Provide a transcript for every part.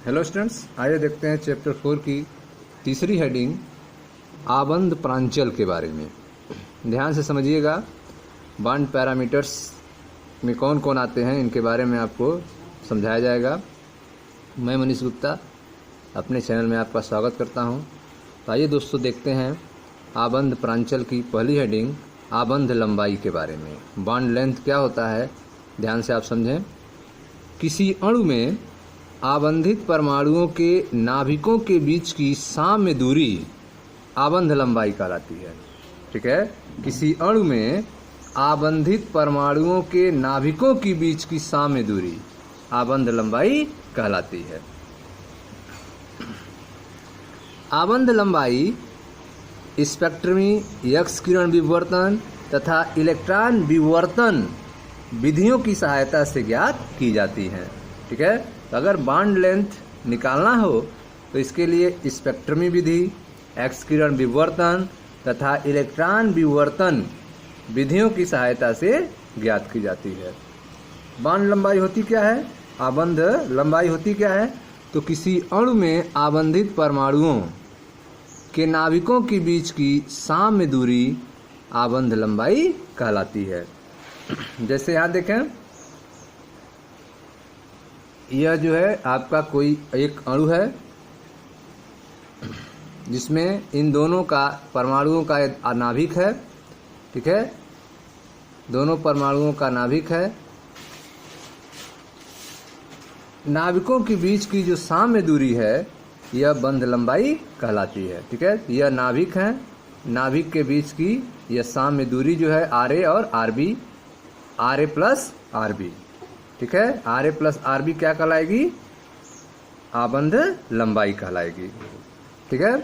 Hello students, आइए देखते हैं चैप्टर 4 की तीसरी हेडिंग आबंध प्रांचल के बारे में। ध्यान से समझिएगा। बॉन्ड पैरामीटर्स में कौन कौन आते हैं इनके बारे में आपको समझाया जाएगा। मैं मनीष गुप्ता अपने चैनल में आपका स्वागत करता हूं। तो आइए दोस्तों देखते हैं आबंध प्रांचल की पहली हेडिंग आबंध लंबाई के बारे में। बॉन्ड लेंथ क्या होता है, ध्यान से आप समझें। किसी अणु में आबंधित परमाणुओं के नाभिकों के बीच की साम्य दूरी आबंध लंबाई कहलाती है। ठीक है, किसी अणु में आबंधित परमाणुओं के नाभिकों के बीच की साम्य दूरी आबंध लंबाई कहलाती है। आबंध लंबाई स्पेक्ट्रमी एक्स किरण विवर्तन तथा इलेक्ट्रॉन विवर्तन विधियों की सहायता से ज्ञात की जाती है। ठीक है, तो अगर बॉन्ड लेंथ निकालना हो तो इसके लिए स्पेक्ट्रमी विधि, एक्स किरण विवर्तन तथा इलेक्ट्रॉन विवर्तन विधियों की सहायता से ज्ञात की जाती है। बॉन्ड लंबाई होती क्या है, आबंध लंबाई होती क्या है, तो किसी अणु में आबंधित परमाणुओं के नाभिकों के बीच की साम्य दूरी आबंध लंबाई कहलाती है। जैसे यहाँ देखें, यह जो है आपका कोई एक अणु है जिसमें इन दोनों का परमाणुओं का नाभिक है। ठीक है, दोनों परमाणुओं का नाभिक है। नाभिकों के बीच की जो साम्य दूरी है यह बंध लंबाई कहलाती है। ठीक है, यह नाभिक है, नाभिक के बीच की यह साम्य दूरी जो है आर ए और R B, R A plus R B. ठीक है, R A plus R B क्या कहलाएगी, आबंध लंबाई कहलाएगी। ठीक है,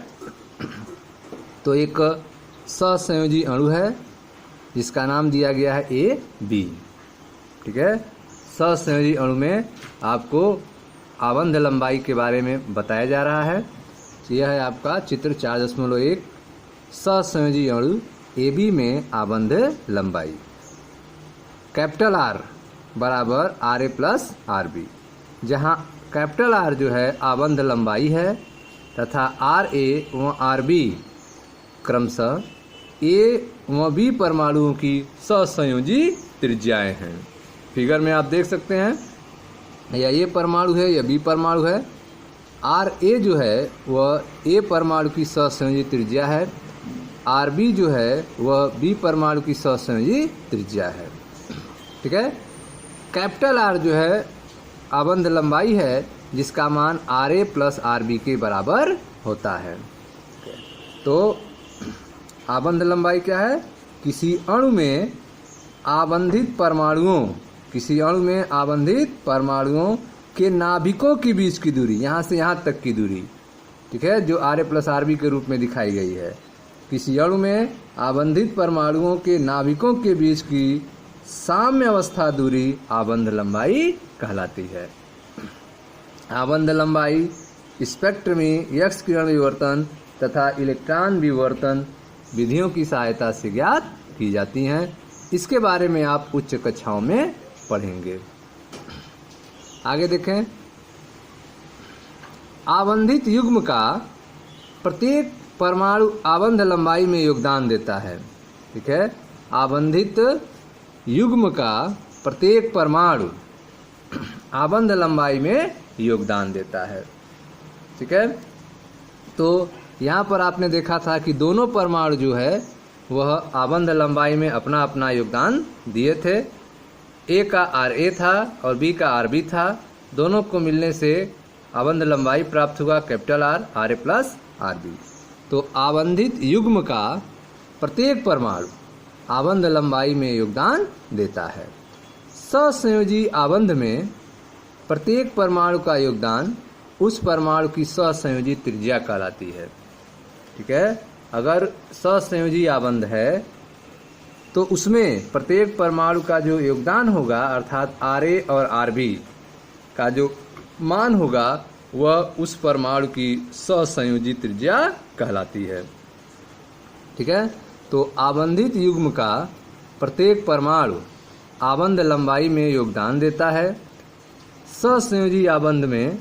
तो एक सहसंयोजी अणु है जिसका नाम दिया गया है ए बी। ठीक है, सहसंयोजी अणु में आपको आबंध लंबाई के बारे में बताया जा रहा है। यह है आपका चित्र 4.1 सहसंयोजी अणु ए बी में आबंध लंबाई। कैपिटल आर बराबर R A plus R B, जहाँ कैपिटल आर जो है आबंध लंबाई है तथा आर ए व आर बी क्रमशः ए व बी परमाणुओं की सहसंयोजी त्रिज्याएं हैं। फिगर में आप देख सकते हैं, या ए परमाणु है या बी परमाणु है। आर ए जो है वह ए परमाणु की सहसंयोजी त्रिज्या है, आर बी जो है वह बी परमाणु की सहसंयोजी त्रिज्या है। ठीक है, कैपिटल आर जो है आबंध लंबाई है जिसका मान R A plus R B के बराबर होता है। तो आबंध लंबाई क्या है, किसी अणु में आबंधित परमाणुओं, किसी अणु में आबंधित परमाणुओं के नाभिकों के बीच की दूरी, यहाँ से यहाँ तक की दूरी। ठीक है, जो R A plus R B के रूप में दिखाई गई है। किसी अणु में आबंधित परमाणुओं के नाभिकों के बीच की साम्य अवस्था दूरी आबंध लंबाई कहलाती है। आबंध लंबाई स्पेक्ट्रमी एक्स किरण विवर्तन तथा इलेक्ट्रॉन विवर्तन विधियों की सहायता से ज्ञात की जाती हैं। इसके बारे में आप उच्च कक्षाओं में पढ़ेंगे। आगे देखें, आबंधित युग्म का प्रत्येक परमाणु आबंध लंबाई में योगदान देता है। ठीक है, आबंधित युग्म का प्रत्येक परमाणु आबंध लंबाई में योगदान देता है। ठीक है, तो यहाँ पर आपने देखा था कि दोनों परमाणु जो है वह आबंध लंबाई में अपना अपना योगदान दिए थे। ए का आर ए था और बी का आर बी था। दोनों को मिलने से आबंध लंबाई प्राप्त हुआ capital R A plus R B. तो आबंधित युग्म का प्रत्येक परमाणु आबंध लंबाई में योगदान देता है। सहसंयोजी आबंध में प्रत्येक परमाणु का योगदान उस परमाणु की सहसंयोजी त्रिज्या कहलाती है। ठीक है, अगर सहसंयोजी आबंध है तो उसमें प्रत्येक परमाणु का जो योगदान होगा अर्थात आर ए और आर बी का जो मान होगा वह उस परमाणु की सहसंयोजी त्रिज्या कहलाती है। ठीक है, तो आबंधित युग्म का प्रत्येक परमाणु आबंध लंबाई में योगदान देता है। सहसंयोजी आबंध में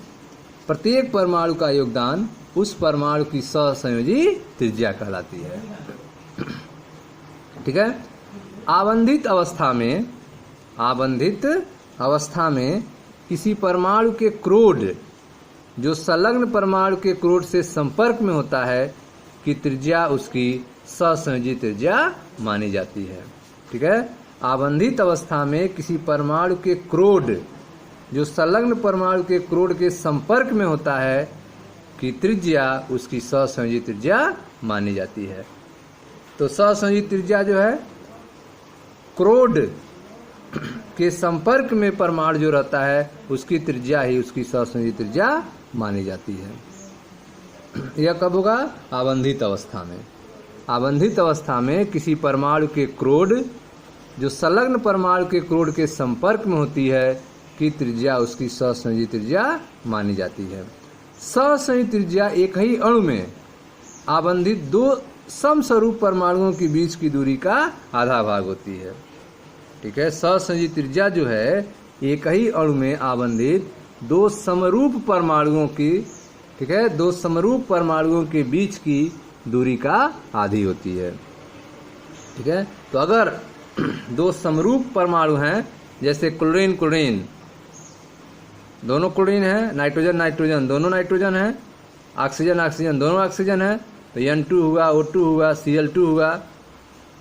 प्रत्येक परमाणु का योगदान उस परमाणु की सहसंयोजी त्रिज्या कहलाती है। ठीक है। आबंधित अवस्था में किसी परमाणु के क्रोड जो संलग्न परमाणु के क्रोड से संपर्क में होता है की त्रिज्या उसकी सहसंयोजी त्रिज्या मानी जाती है। ठीक है। आबंधित अवस्था में किसी परमाणु के क्रोड जो संलग्न परमाणु के क्रोड के संपर्क में होता है की त्रिज्या उसकी सहसंयोजी त्रिज्या मानी जाती है। तो सहसंयोजी त्रिज्या जो है क्रोड के संपर्क में परमाणु जो रहता है उसकी त्रिज्या ही उसकी सहसंयोजी त्रिज्या मानी जाती है। यह कब होगा? आबंधित अवस्था में। आबंधित अवस्था में किसी परमाणु के क्रोड जो संलग्न परमाणु के क्रोड के संपर्क में होती है की त्रिज्या उसकी सहसंयोजी त्रिज्या मानी जाती है। सहसंयोजी त्रिज्या एक ही अणु में आबंधित दो समस्वरूप परमाणुओं के बीच की दूरी का आधा भाग होती है। ठीक है। सहसंयोजी त्रिज्या जो है एक ही अणु में आबंधित दो समरूप परमाणुओं की, ठीक है, दो समरूप परमाणुओं के बीच की दूरी का आधी होती है। ठीक है। तो अगर दो समरूप परमाणु हैं जैसे क्लोरीन क्लोरीन, दोनों क्लोरीन है, नाइट्रोजन नाइट्रोजन दोनों नाइट्रोजन है, ऑक्सीजन ऑक्सीजन दोनों ऑक्सीजन है, तो N2 हुआ, O2 हुआ, Cl2 हुआ।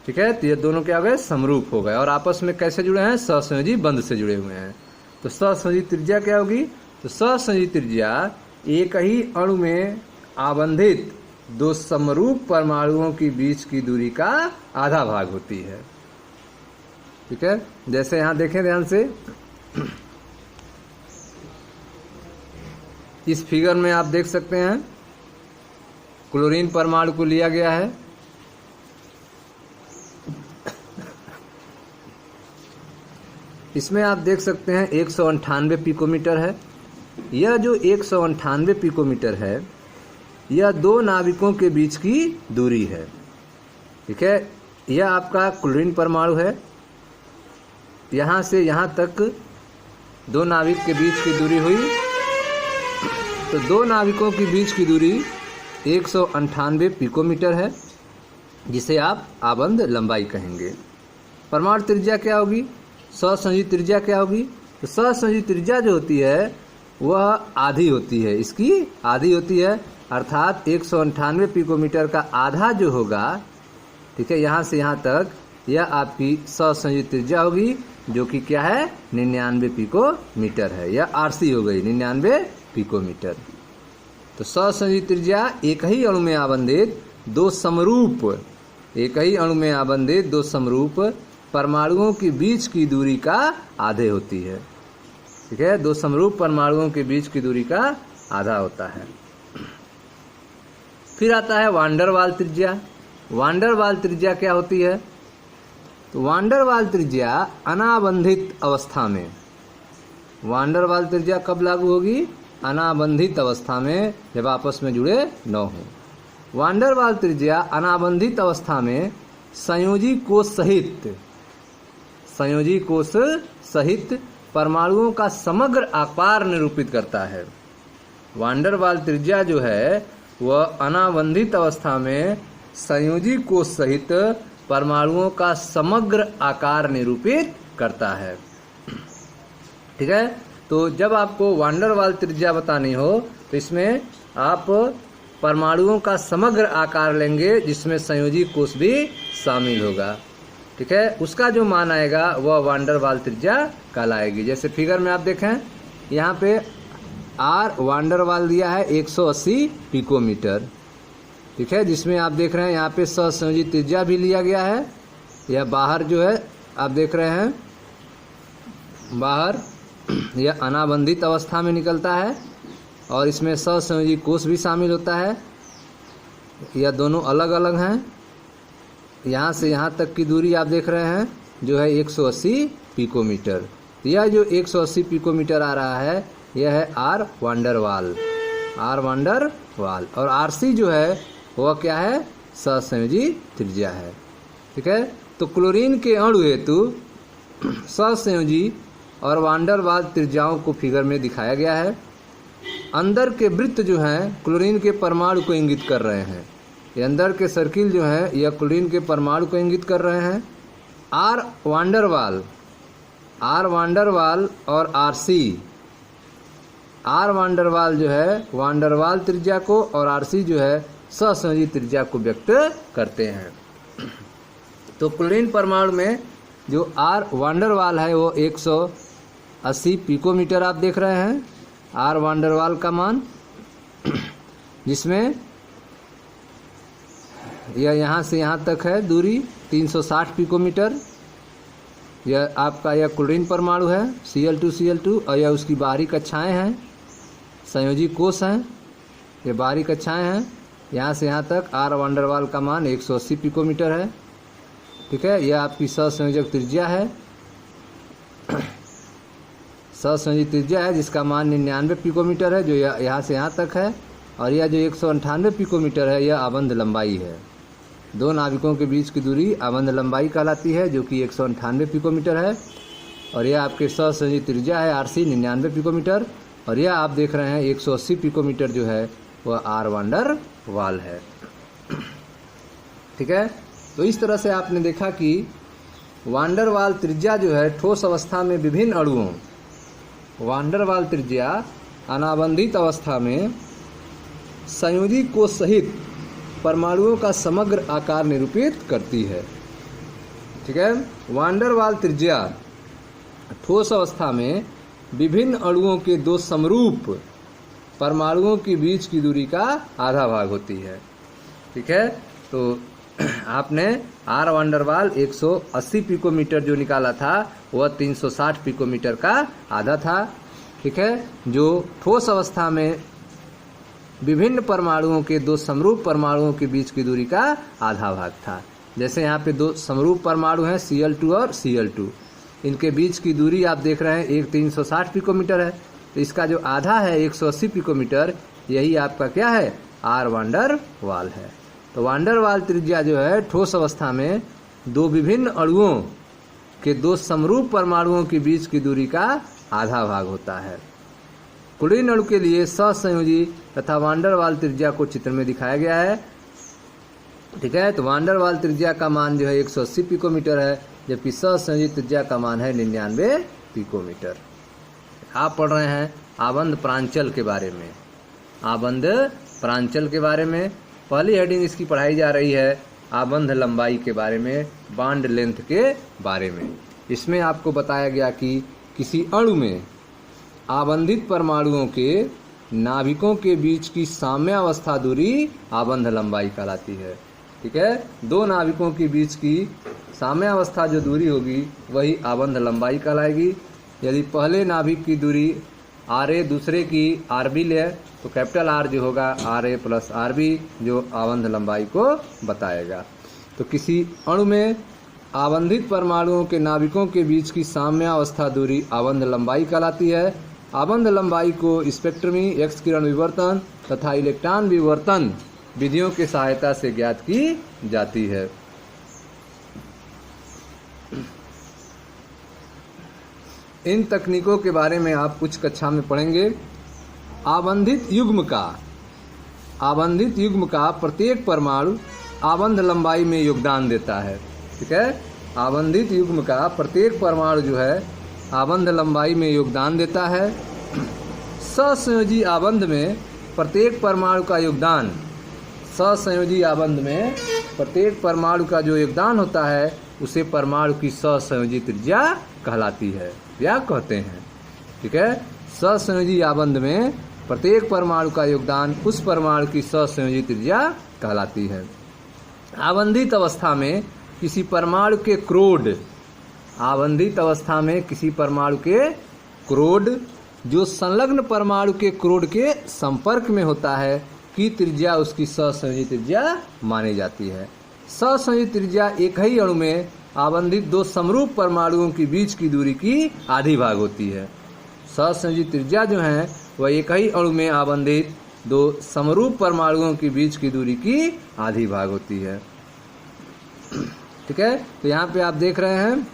ठीक है। तो ये दोनों क्या हो गए? समरूप हो गए और आपस में कैसे जुड़े हैं? सहसंयोजी बंध से जुड़े हुए हैं। तो सहसंयोजी त्रिज्या क्या होगी? तो सहसंयोजी त्रिज्या एक ही अणु में आबंधित दो समरूप परमाणुओं के बीच की दूरी का आधा भाग होती है। ठीक है। जैसे यहां देखें ध्यान से, इस फिगर में आप देख सकते हैं क्लोरीन परमाणु को लिया गया है। इसमें आप देख सकते हैं 198 पिकोमीटर है। यह जो 198 पिकोमीटर है यह दो नाविकों के बीच की दूरी है। ठीक है। यह आपका क्लोरीन परमाणु है, यहाँ से यहाँ तक दो नाविक के बीच की दूरी हुई। तो दो नाविकों के बीच की दूरी 198 पिकोमीटर है, जिसे आप आबंध लंबाई कहेंगे। परमाणु त्रिज्या क्या होगी? सहसंयोजी त्रिज्या क्या होगी? तो सहसंयोजी त्रिज्या जो होती है वह आधी होती है, इसकी आधी होती है, अर्थात 198 पिकोमीटर का आधा जो होगा, ठीक है, यहाँ से यहाँ तक, यह आपकी सहसंयोजी त्रिज्या होगी, जो कि क्या है? 99 पिकोमीटर है। यह RC हो गई 99 पिकोमीटर। तो सहसंयोजी त्रिज्या एक ही अणु में आबंधित दो समरूप, एक ही अणु में आबंधित दो समरूप परमाणुओं के बीच की दूरी का आधे होती है। ठीक है। दो समरूप परमाणुओं के बीच की दूरी का आधा होता है। फिर आता है वान डेर वाल त्रिज्या। वान डेर वाल त्रिज्या क्या होती है? तो वान डेर वाल त्रिज्या अनाबंधित अवस्था में, वान डेर वाल त्रिज्या कब लागू होगी? अनाबंधित अवस्था में, जब आपस में जुड़े न हो। वान डेर वाल त्रिज्या अनाबंधित अवस्था में संयोजी कोष सहित परमाणुओं का समग्र आकार निरूपित करता है। वान डेर वाल त्रिज्या जो है वह अनाबंधित अवस्था में संयोजी कोष सहित परमाणुओं का समग्र आकार निरूपित करता है। ठीक है। तो जब आपको वान डेर वाल त्रिज्या बतानी हो तो इसमें आप परमाणुओं का समग्र आकार लेंगे, जिसमें संयोजी कोष भी शामिल होगा। ठीक है। उसका जो मान आएगा वह वान डेर वाल त्रिज्या कहलाएगी। जैसे फिगर में आप देखें, यहाँ पे R वान डेर वाल दिया है 180 पिकोमीटर। ठीक है। जिसमें आप देख रहे हैं यहाँ पे सहसंयोजी त्रिज्या भी लिया गया है। यह बाहर जो है आप देख रहे हैं, बाहर यह अनाबंधित अवस्था में निकलता है और इसमें सहसंयोजी कोष भी शामिल होता है। यह दोनों अलग अलग हैं। यहाँ से यहाँ तक की दूरी आप देख रहे हैं जो है 180 पिकोमीटर। यह जो 180 पिकोमीटर आ रहा है यह है R वान डेर वाल, R वान डेर वाल। और RC जो है वह क्या है? सहसंयोजी त्रिज्या है। ठीक है। तो क्लोरीन के अणु हेतु सहसंयोजी और वान डेर वाल त्रिज्याओं को फिगर में दिखाया गया है। अंदर के वृत्त जो हैं क्लोरीन के परमाणु को इंगित कर रहे हैं। ये अंदर के सर्किल जो हैं यह क्लोरीन के परमाणु को इंगित कर रहे हैं। आर वांडरवाल और आर वांडरवाल जो है वांडरवाल त्रिज्या को और आरसी जो है सहसंयोजी त्रिज्या को व्यक्त करते हैं। तो क्लोरीन परमाणु में जो आर वांडरवाल है वो 180 पिकोमीटर आप देख रहे हैं आर वांडरवाल का मान, जिसमें यह यहाँ से यहाँ तक है दूरी 360 पिकोमीटर। यह आपका यह क्लोरीन परमाणु है Cl2 और यह उसकी बाहरी कक्षाएं हैं, संयोजी कोष हैं, ये बाहरी कक्षाएं हैं। यहाँ से यहाँ तक आर वांडरवाल का मान 180 पिकोमीटर है। ठीक है, यह आपकी सहसंयोजक त्रिज्या है, सहसंयोजी त्रिज्या है जिसका मान 99 पिकोमीटर है जो यहाँ से यहाँ तक है। और यह जो 198 पिकोमीटर है यह आबंध लंबाई है। दो नाविकों के बीच की दूरी आबंध लंबाई कहलाती है जो कि 198 पिकोमीटर है। और यह आपके सहसंयोजी त्रिज्या है आरसी 99 पिकोमीटर। और यह आप देख रहे हैं 180 पिकोमीटर जो है वह आर वांडरवाल है। ठीक है, तो इस तरह से आपने देखा कि वांडरवाल त्रिज्या जो है ठोस अवस्था में विभिन्न अणुओं, वांडरवाल त्रिज्या अनाबंधित अवस्था में संयोजी कोष सहित परमाणुओं का समग्र आकार निरूपित करती है। ठीक है, वांडरवाल त्रिज्या ठोस अवस्था में विभिन्न अणुओं के दो समरूप परमाणुओं के बीच की दूरी का आधा भाग होती है। ठीक है, तो आपने आर वांडरवाल 180 पिकोमीटर जो निकाला था वह 360 पिकोमीटर का आधा था। ठीक है, जो ठोस अवस्था में विभिन्न परमाणुओं के दो समरूप परमाणुओं के बीच की दूरी का आधा भाग था। जैसे यहाँ पे दो समरूप परमाणु हैं Cl2 और Cl2, इनके बीच की दूरी आप देख रहे हैं एक 360 पिकोमीटर है। तो इसका जो आधा है 180 पिकोमीटर, यही आपका क्या है आर वांडरवाल है। तो वांडरवाल त्रिज्या जो है ठोस अवस्था में दो विभिन्न अणुओं के दो समरूप परमाणुओं के बीच की दूरी का आधा भाग होता है। क्लोरीन अणु के लिए सहसंयोजी तथा वांडरवाल त्रिज्या को चित्र में दिखाया गया है। ठीक है, तो वांडरवाल त्रिज्या का मान जो है 180 पिकोमीटर है, जबकि सहसंयोजी त्रिज्या का मान है 99 पिकोमीटर। आप पढ़ रहे हैं आबंध प्रांचल के बारे में, आबंध प्रांचल के बारे में। पहली हेडिंग इसकी पढ़ाई जा रही है आबंध लंबाई के बारे में, बॉन्ड लेंथ के बारे में। इसमें आपको बताया गया कि किसी अणु में आबंधित परमाणुओं के नाभिकों के बीच की साम्यावस्था दूरी आबंध लंबाई कहलाती है। ठीक है, दो नाविकों के बीच की साम्यावस्था जो दूरी होगी वही आबंध लंबाई कहलाएगी। यदि पहले नाभिक की दूरी RA दूसरे की RB ले तो कैपिटल R जो होगा RA प्लस RB जो आबंध लंबाई को बताएगा। तो किसी अणु में आबंधित परमाणुओं के नाभिकों के बीच की साम्यावस्था दूरी आबंध लंबाई कहलाती है। आबंध लंबाई को स्पेक्ट्रमी, एक्स किरण विवर्तन तथा इलेक्ट्रॉन विवर्तन विधियों की सहायता से ज्ञात की जाती है। इन तकनीकों के बारे में आप कुछ कक्षा में पढ़ेंगे। आबंधित युग्म का प्रत्येक परमाणु आबंध लंबाई में योगदान देता है। ठीक है, आबंधित युग्म का प्रत्येक परमाणु जो है आबंध लंबाई में योगदान देता है। सहसंयोजी आबंध में प्रत्येक परमाणु का योगदान, सहसंयोजी आबंध में प्रत्येक परमाणु का जो योगदान होता है उसे परमाणु की सहसंयोजी त्रिज्या कहलाती है या कहते हैं। ठीक है, सहसंयोजी आबंध में प्रत्येक परमाणु का योगदान उस परमाणु की सहसंयोजी त्रिज्या कहलाती है। आबंधित अवस्था में किसी परमाणु के क्रोड, आबंधित अवस्था में किसी परमाणु के क्रोड जो संलग्न परमाणु के क्रोड के संपर्क में होता है की त्रिज्या उसकी सहसंयोजी त्रिज्या मानी जाती है। सहसंयोजी त्रिज्या एक ही अणु में आबंधित दो समरूप परमाणुओं के बीच की दूरी की आधी भाग होती है। सहसंयोजी त्रिज्या जो है वह एक ही अणु में आबंधित दो समरूप परमाणुओं के बीच की दूरी की आधी भाग होती है। ठीक है, तो यहाँ पे आप देख रहे हैं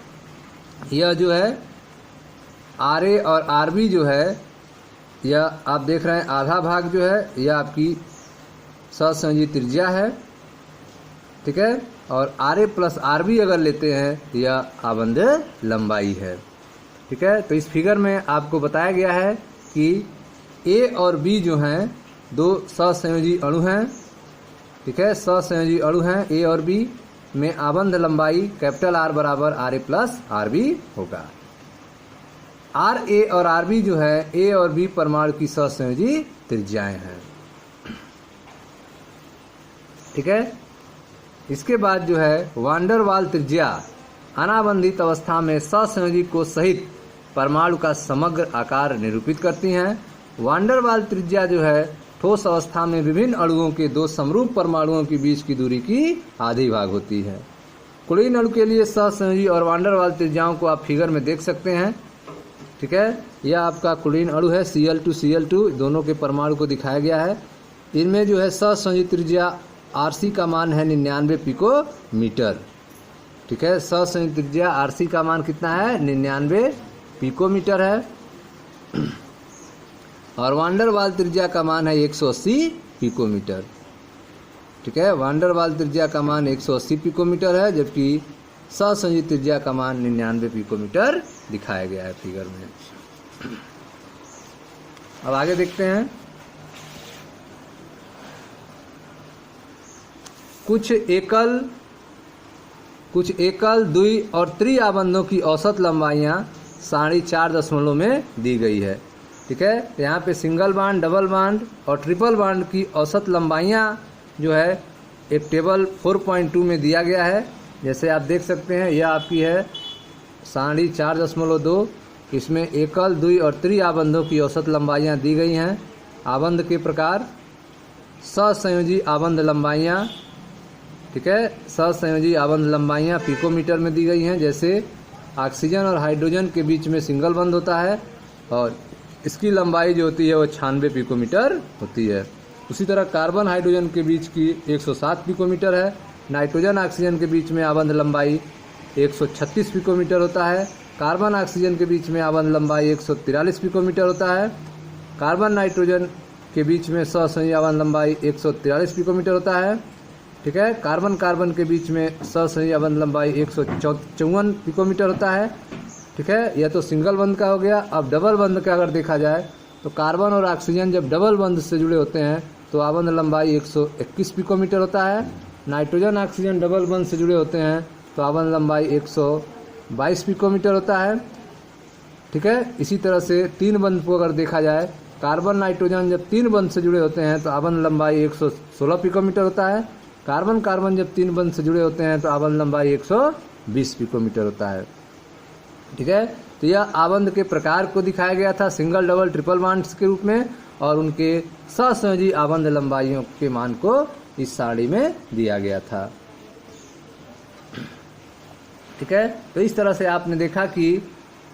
यह जो है RA और RB जो है यह आप देख रहे हैं आधा भाग जो है यह आपकी सहसंयोजी त्रिज्या है, ठीक है। और RA प्लस RB अगर लेते हैं यह आबंध लंबाई है, ठीक है। तो इस फिगर में आपको बताया गया है कि A और B जो हैं दो सहसंयोजी अणु हैं, ठीक है। सहसंयोजी अणु हैं A और B में आबंध लंबाई कैपिटल R बराबर RA प्लस RB होगा। RA और RB जो है A और B परमाणु की सहसंयोजी त्रिज्याएं हैं, ठीक है। इसके बाद जो है वान डेर वाल त्रिज्या अनाबंधित अवस्था में सहसंयोजी कोश सहित परमाणु का समग्र आकार निरूपित करती हैं। वान डेर वाल त्रिज्या जो है ठोस अवस्था में विभिन्न अणुओं के दो समरूप परमाणुओं के बीच की दूरी की आधी भाग होती है। कुलीन अणु के लिए सहसंयोजी और वान डेर वाल त्रिज्याओं को आप फिगर में देख सकते हैं, ठीक है। यह आपका कुलीन अणु है Cl2 दोनों के परमाणु को दिखाया गया है। इनमें जो है सहसंयोजी त्रिज्या RC का मान है 99 पिकोमीटर, ठीक है। सहसंयोजी त्रिज्या RC का मान कितना है 99 पिकोमीटर है और वान डेर वाल त्रिज्या का मान है 180 पिकोमीटर, ठीक है। वान डेर वाल त्रिज्या का मान 180 पिकोमीटर है जबकि सहसंयोजी त्रिज्या का मान 99 पिकोमीटर दिखाया गया है फिगर में। अब आगे देखते हैं। कुछ एकल द्वि और त्रि आबंधों की औसत लंबाइयां सारणी 4 दशमलव में दी गई है, ठीक है। यहाँ पे सिंगल बांड, डबल बांड और ट्रिपल बांड की औसत लंबाइयां जो है एक टेबल 4.2 में दिया गया है। जैसे आप देख सकते हैं यह आपकी है सारणी 4.2। इसमें एकल द्वि और त्रि आबंधों की औसत लंबाइयां दी गई हैं। आबंध के प्रकार सहसंयोजी आबंध लंबाइयां, ठीक है। सहसंयोजी आबंध लंबाइयां पिकोमीटर में दी गई हैं। जैसे ऑक्सीजन और हाइड्रोजन के बीच में सिंगल बंध होता है और इसकी लंबाई जो होती है वो 96 पिकोमीटर होती है। उसी तरह कार्बन हाइड्रोजन के बीच की 107 पिकोमीटर है। नाइट्रोजन ऑक्सीजन के बीच में आबंध लंबाई 136 पिकोमीटर होता है। कार्बन ऑक्सीजन के बीच में आबंध लंबाई 143 पिकोमीटर होता है। कार्बन नाइट्रोजन के बीच में सहसंयोजी आबंध लंबाई 143 पिकोमीटर होता है, ठीक है। कार्बन कार्बन के बीच में सहसंयोजी आबंध लंबाई 154 पिकोमीटर होता है, ठीक है। यह तो सिंगल बंध का हो गया। अब डबल बंध का अगर देखा जाए तो कार्बन और ऑक्सीजन जब डबल बंध से जुड़े होते हैं तो आबंध लंबाई 121 पिकोमीटर होता है। नाइट्रोजन ऑक्सीजन डबल बंध से जुड़े होते हैं तो आबंध लंबाई 122 पिकोमीटर होता है, ठीक है। इसी तरह से तीन बंध को अगर देखा जाए, कार्बन नाइट्रोजन जब तीन बंध से जुड़े होते हैं तो आबंध लंबाई 116 पिकोमीटर होता है। कार्बन कार्बन जब तीन बंध से जुड़े होते हैं तो आबंध लंबाई 120 पिकोमीटर होता है, ठीक है। तो यह आबंध के प्रकार को दिखाया गया था सिंगल, डबल, ट्रिपल बांड्स के रूप में और उनके सहसंयोजी आबंध लंबाइयों के मान को इस सारणी में दिया गया था, ठीक है। तो इस तरह से आपने देखा कि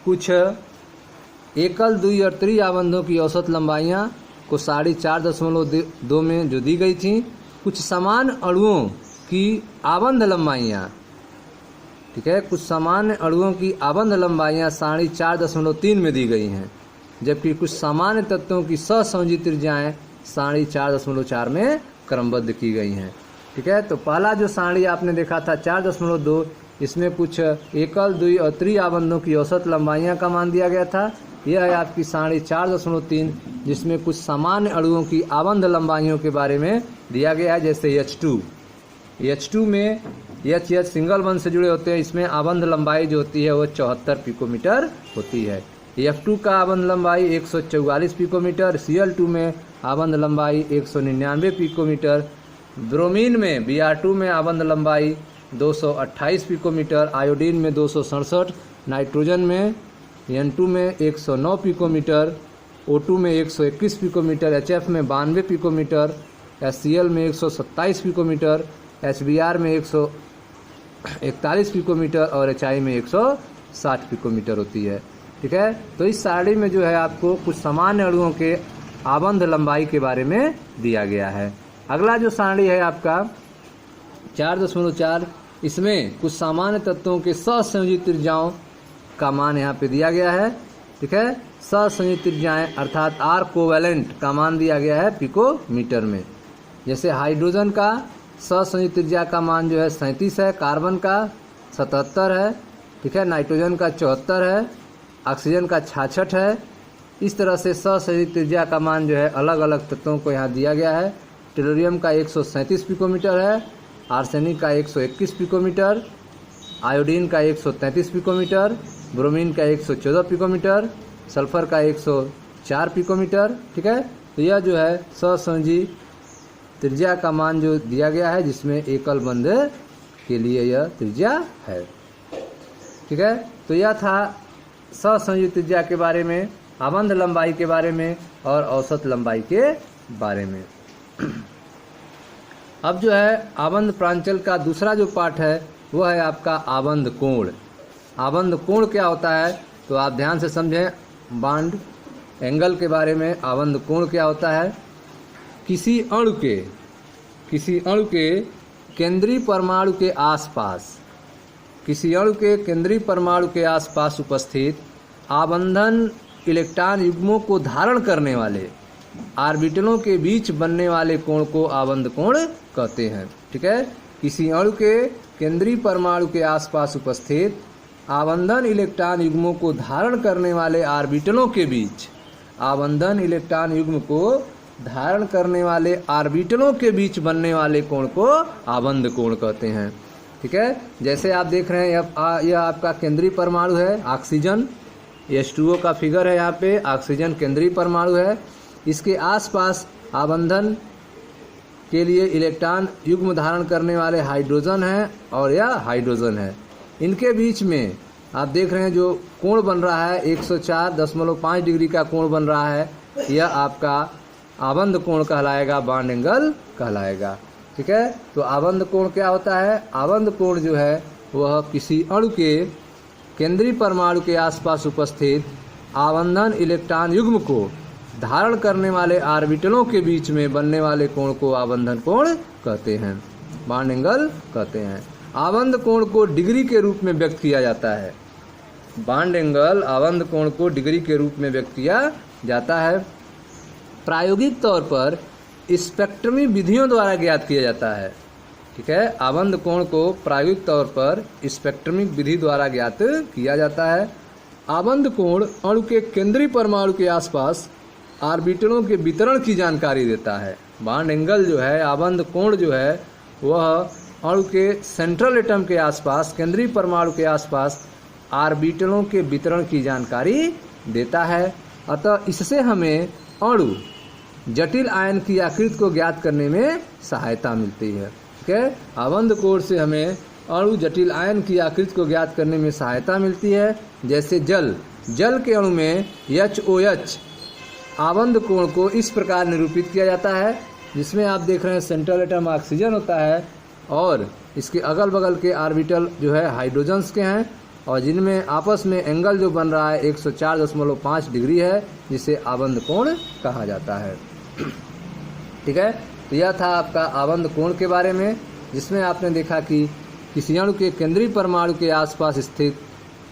कुछ एकल, द्वि और त्रि आबंधों की औसत लंबाइयां को सारणी 4.2 में जो दी गई थी, कुछ समान अणुओं की आबंध लंबाइयां, ठीक है, कुछ सामान्य अणुओं की आबंध लंबाइयां सारणी 4.3 में दी गई हैं जबकि कुछ सामान्य तत्वों की सहसंयोजी त्रिज्याएं सारणी 4.4 में क्रमबद्ध की गई हैं, ठीक है। तो पहला जो सारणी आपने देखा था 4.2, इसमें कुछ एकल, द्वि और त्रि आबंधों की औसत लंबाइयां का मान दिया गया था। यह है आपकी सारणी 4.3 जिसमें कुछ सामान्य अणुओं की आबंध लंबाइयों के बारे में दिया गया है। जैसे H2 में H सिंगल बंध से जुड़े होते हैं, इसमें आबंध लंबाई जो होती है वो 74 पिकोमीटर होती है। F2 का आबंध लंबाई 144 पिकोमीटर, Cl2 में आबंध लंबाई 199 पिकोमीटर, ब्रोमीन में Br2 में आबंध लंबाई 228 पिकोमीटर, आयोडीन में 267, नाइट्रोजन में N2 में 109 पिकोमीटर, O2 में 121 पिकोमीटर, HF में 92 पिकोमीटर, HCl में 127 पिकोमीटर, HBr में 141 पिकोमीटर और HI में 160 पिकोमीटर होती है, ठीक है। तो इस सारणी में जो है आपको कुछ सामान्य अणुओं के आबंध लंबाई के बारे में दिया गया है। अगला जो सारणी है आपका 4.4, इसमें कुछ सामान्य तत्वों के सहसंयोजी त्रिज्याओं का मान यहाँ पे दिया गया है। ठीक है। सहसंयोजित त्रिज्याएं अर्थात आर कोवैलेंट का मान दिया गया है पिकोमीटर में। जैसे हाइड्रोजन का सहसंयोजित त्रिज्या का मान जो है 37 है, कार्बन का 77 है, ठीक है, नाइट्रोजन का 74 है, ऑक्सीजन का 66 है। इस तरह से सहसंयोजित त्रिज्या का मान जो है अलग अलग तत्वों को यहाँ दिया गया है। टेलोरियम का 137 पिकोमीटर है, आर्सेनिक का 121 पिकोमीटर, आयोडीन का 133 पिकोमीटर, ब्रोमीन का 114 पिकोमीटर, सल्फर का 104 पिकोमीटर, ठीक है। तो यह जो है सहसंयोजी त्रिज्या का मान जो दिया गया है, जिसमें एकल बंध के लिए यह त्रिज्या है, ठीक है। तो यह था सहसंयोजी त्रिज्या के बारे में, आबंध लंबाई के बारे में और औसत लंबाई के बारे में। अब जो है आबंध प्रांचल का दूसरा जो पार्ट है वह है आपका आबंध कोण। आबंध कोण क्या होता है, तो आप ध्यान से समझें बॉन्ड एंगल के बारे में। आबंध कोण क्या होता है, किसी अणु के केंद्रीय परमाणु के आसपास, किसी अणु के केंद्रीय परमाणु के आसपास उपस्थित आबंधन इलेक्ट्रॉन युग्मों को धारण करने वाले ऑर्बिटलों के बीच बनने वाले कोण को आबंध कोण कहते हैं, ठीक है। किसी अणु के केंद्रीय परमाणु के आसपास उपस्थित आबंधन इलेक्ट्रॉन युग्मों को धारण करने वाले ऑर्बिटलों के बीच, आबंधन इलेक्ट्रॉन युग्म को धारण करने वाले ऑर्बिटलों के बीच बनने वाले कोण को आबंध कोण कहते हैं, ठीक है। जैसे आप देख रहे हैं यह आपका केंद्रीय परमाणु है ऑक्सीजन, H2O का फिगर है यहाँ पे, ऑक्सीजन केंद्रीय परमाणु है। इसके आसपास आबंधन के लिए इलेक्ट्रॉन युग्म धारण करने वाले हाइड्रोजन है और यह हाइड्रोजन है। इनके बीच में आप देख रहे हैं जो कोण बन रहा है 104.5 डिग्री का कोण बन रहा है, यह आपका आबंध कोण कहलाएगा, बॉन्ड एंगल कहलाएगा, ठीक है। तो आबंध कोण क्या होता है, आबंध कोण जो है वह किसी अणु के केंद्रीय परमाणु के आसपास उपस्थित आबंधन इलेक्ट्रॉन युग्म को धारण करने वाले ऑर्बिटलों के बीच में बनने वाले कोण को आबंधन कोण कहते हैं, बॉन्ड एंगल कहते हैं। आबंध कोण को डिग्री के रूप में व्यक्त किया जाता है, बॉन्ड एंगल आबंध कोण को डिग्री के रूप में व्यक्त किया जाता है। प्रायोगिक तौर पर स्पेक्ट्रमी विधियों द्वारा ज्ञात किया जाता है, ठीक है। आबंध कोण को प्रायोगिक तौर पर स्पेक्ट्रमिक विधि द्वारा ज्ञात किया जाता है। आबंध कोण अणु के केंद्रीय परमाणु के आसपास ऑर्बिटलों के वितरण की जानकारी देता है। बॉन्ड एंगल जो है, आबंध कोण जो है वह अणु के सेंट्रल एटम के आसपास, केंद्रीय परमाणु के आसपास ऑर्बिटलों के वितरण की जानकारी देता है। अतः इससे हमें अणु जटिल आयन की आकृति को ज्ञात करने में सहायता मिलती है, ठीक है। आबंध कोण से हमें अणु जटिल आयन की आकृति को ज्ञात करने में सहायता मिलती है। जैसे जल के अणु में HOH आबंध कोण को इस प्रकार निरूपित किया जाता है, जिसमें आप देख रहे हैं सेंट्रल एटम ऑक्सीजन होता है और इसके अगल बगल के ऑर्बिटल जो है हाइड्रोजन्स के हैं, और जिनमें आपस में एंगल जो बन रहा है 104.5 डिग्री है, जिसे आबंध कोण कहा जाता है, ठीक है। तो यह था आपका आबंध कोण के बारे में, जिसमें आपने देखा कि किसी अणु के केंद्रीय परमाणु के आसपास स्थित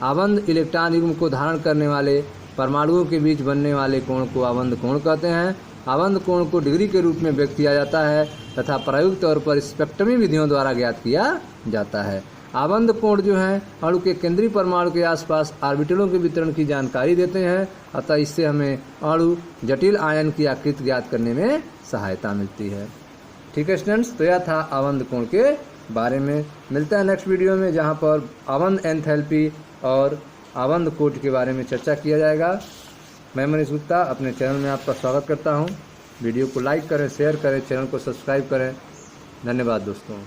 आबंध इलेक्ट्रॉन युग्म को धारण करने वाले परमाणुओं के बीच बनने वाले कोण को आबंध कोण कहते हैं। आबंध कोण को डिग्री के रूप में व्यक्त किया जाता है तथा प्रायोगिक तौर पर स्पेक्ट्रमी विधियों द्वारा ज्ञात किया जाता है। आबंध कोण जो हैं अणु के केंद्रीय परमाणु के आसपास ऑर्बिटलों के वितरण की जानकारी देते हैं, अतः इससे हमें अणु जटिल आयन की आकृति ज्ञात करने में सहायता मिलती है, ठीक है स्टूडेंट्स। तो यह था आबंध कोण के बारे में। मिलता है नेक्स्ट वीडियो में, जहाँ पर आबंध एंथैल्पी और आबंध कोट के बारे में चर्चा किया जाएगा। मैं मनीष गुप्ता अपने चैनल में आपका स्वागत करता हूँ। वीडियो को लाइक करें, शेयर करें, चैनल को सब्सक्राइब करें। धन्यवाद दोस्तों।